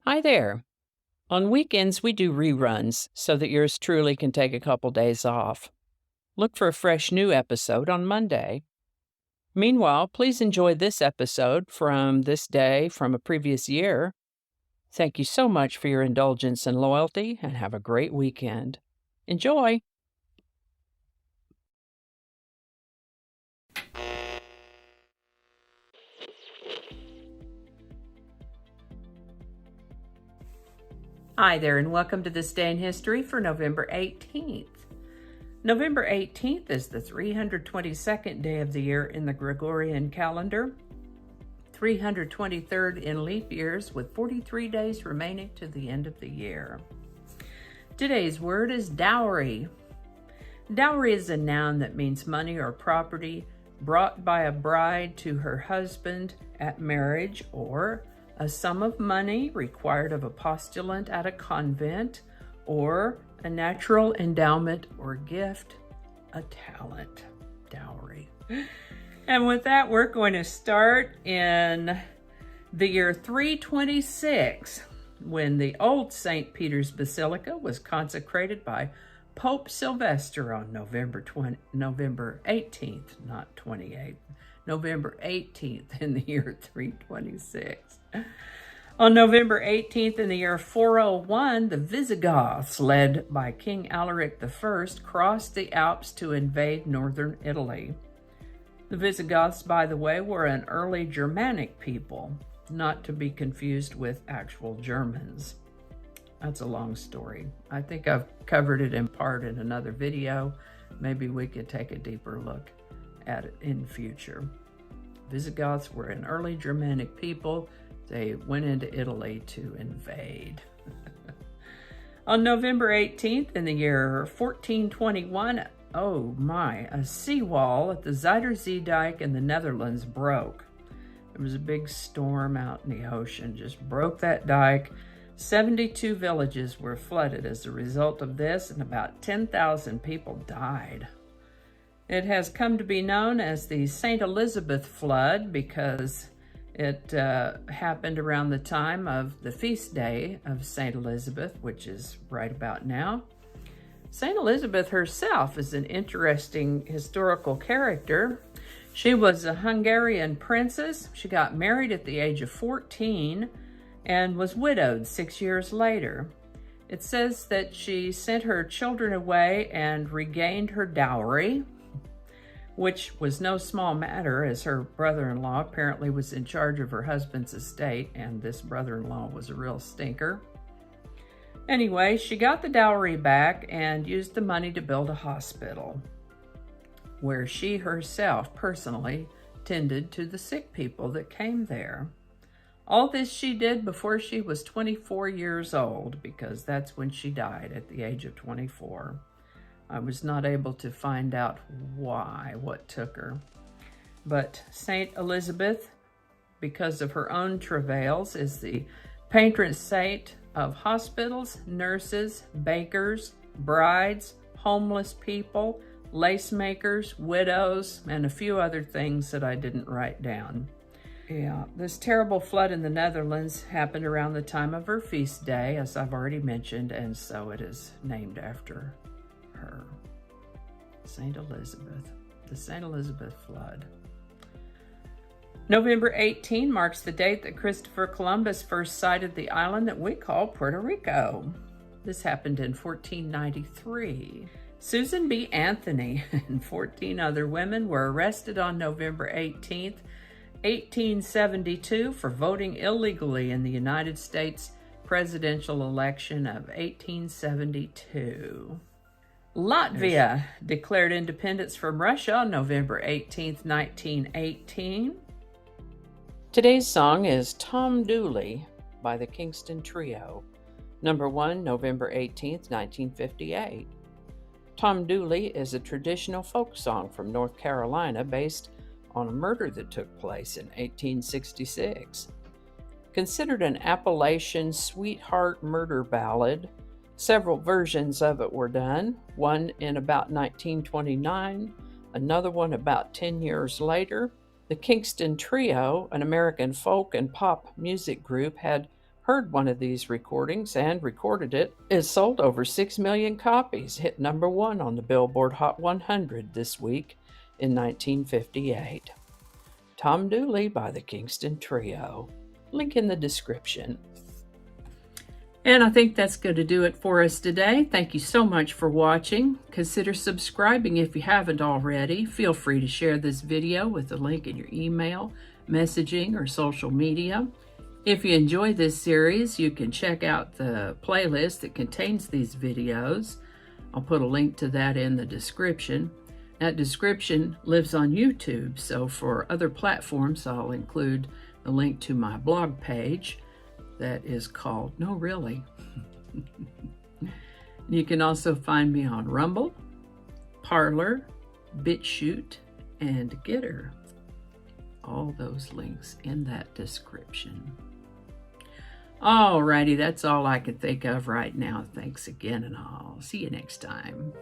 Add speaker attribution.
Speaker 1: Hi there. On weekends, we do reruns so that yours truly can take a couple days off. Look for a fresh new episode on Monday. Meanwhile, please enjoy this episode from this day from a previous year. Thank you so much for your indulgence and loyalty, and have a great weekend. Enjoy! Hi there, and welcome to This Day in History for November 18th. November 18th is the 322nd day of the year in the Gregorian calendar, 323rd in leap years, with 43 days remaining to the end of the year. Today's word is dowry. Dowry is a noun that means money or property brought by a bride to her husband at marriage, or a sum of money required of a postulant at a convent, or a natural endowment or gift, a talent. Dowry. And with that, we're going to start in the year 326, when the old St. Peter's Basilica was consecrated by Pope Sylvester on November 18th, not 28th, November 18th in the year 326. On November 18th in the year 401, the Visigoths, led by King Alaric I, crossed the Alps to invade northern Italy. The Visigoths, by the way, were an early Germanic people, not to be confused with actual Germans. That's a long story. I think I've covered it in part in another video. Maybe we could take a deeper look at it in future. Visigoths were an early Germanic people. They went into Italy to invade. On November 18th in the year 1421, a seawall at the Zuiderzee dike in the Netherlands broke. There was a big storm out in the ocean, just broke that dike. 72 villages were flooded as a result of this, and about 10,000 people died. It has come to be known as the St. Elizabeth flood because it happened around the time of the feast day of St. Elizabeth, which is right about now. St. Elizabeth herself is an interesting historical character. She was a Hungarian princess. She got married at the age of 14 and was widowed 6 years later. It says that she sent her children away and regained her dowry, which was no small matter, as her brother-in-law apparently was in charge of her husband's estate, and this brother-in-law was a real stinker. Anyway, she got the dowry back and used the money to build a hospital, where she herself personally tended to the sick people that came there. All this she did before she was 24 years old, because that's when she died, at the age of 24. I was not able to find out what took her. But St. Elizabeth, because of her own travails, is the patron saint of hospitals, nurses, bakers, brides, homeless people, lace makers, widows, and a few other things that I didn't write down. Yeah, this terrible flood in the Netherlands happened around the time of her feast day, as I've already mentioned, and so it is named after her. St. Elizabeth, the St. Elizabeth flood. November 18 marks the date that Christopher Columbus first sighted the island that we call Puerto Rico. This happened in 1493. Susan B. Anthony and 14 other women were arrested on November 18th, 1872 for voting illegally in the United States presidential election of 1872. Latvia declared independence from Russia on November 18th, 1918. Today's song is Tom Dooley by the Kingston Trio, number 1, November 18th, 1958. Tom Dooley is a traditional folk song from North Carolina based on a murder that took place in 1866. Considered an Appalachian sweetheart murder ballad, several versions of it were done, one in about 1929, another one about 10 years later. The Kingston Trio, an American folk and pop music group, had heard one of these recordings and recorded it. It sold over 6 million copies, hit #1 on the Billboard Hot 100 this week in 1958. Tom Dooley by the Kingston Trio. Link in the description. And I think that's going to do it for us today. Thank you so much for watching. Consider subscribing if you haven't already. Feel free to share this video with the link in your email, messaging, or social media. If you enjoy this series, you can check out the playlist that contains these videos. I'll put a link to that in the description. That description lives on YouTube, so for other platforms, I'll include the link to my blog page that is called No Really. You can also find me on Rumble, Parler, BitChute, and Getter. All those links in that description. Alrighty, that's all I can think of right now. Thanks again, and I'll see you next time.